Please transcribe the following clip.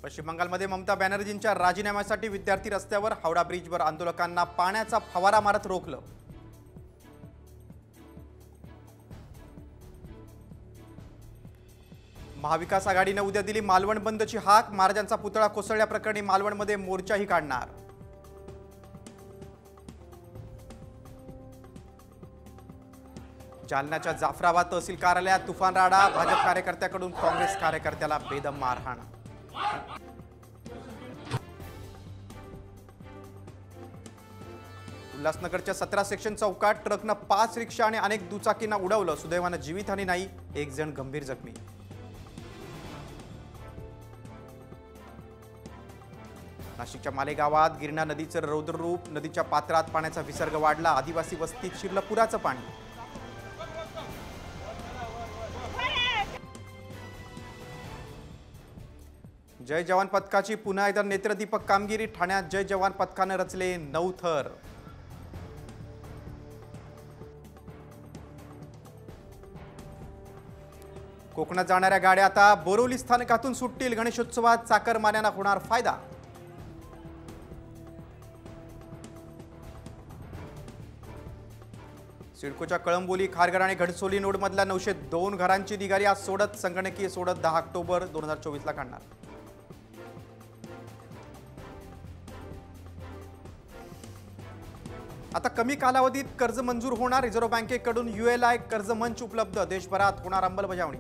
पश्चिम बंगालमध्ये ममता बॅनर्जींच्या राजीनाम्यासाठी विद्यार्थी रस्त्यावर हावडा ब्रिजवर आंदोलकांना पाण्याचा फवारा मारत रोखलं। महाविकास आघाडीने उद्या दिली मालवण बंदची हाक। महाराजांचा पुतळा कोसळल्याप्रकरणी मालवणमध्ये मोर्चाही काढणार। जालन्याच्या जाफराबाद तहसील कार्यालयात तुफान राडा। भाजप कार्यकर्त्याकडून काँग्रेस कार्यकर्त्याला बेदम मारहाण। उल्हासनगरच्या 17 सेक्शन चौकात ट्रकनं 5 रिक्षा आणि अनेक दुचाकींना उडवलं। सुदैवानं जीवितहानी नाही, एक जण गंभीर जखमी। नाशिकच्या मालेगावात गिरणा नदीचं रौद्ररूप। नदीच्या पात्रात पाण्याचा विसर्ग वाढला। आदिवासी वस्तीत शिरलं पुराचं पाणी। जय जवान पथकाची पुन्हा एकदा नेत्रदीपक कामगिरी। ठाण्यात जय जवान पथकाने रचले 9 थर। कोकणात जाणाऱ्या गाड्या आता बोरिवली स्थानकातून सुटतील। गणेशोत्सवात चाकरमान्यांना होणार फायदा। सिडकोच्या कळंबोली, खारघर आणि घडसोली नोडमधल्या 902 घरांची निगारी आज सोडत। संगणकीय सोडत 10 ऑक्टोबर 2024 ला काढणार। आता कमी कालावधीत कर्ज मंजूर होणार। रिझर्व्ह बँकेकडून ULI कर्ज मंच उपलब्ध। देशभरात होणार अंमलबजावणी।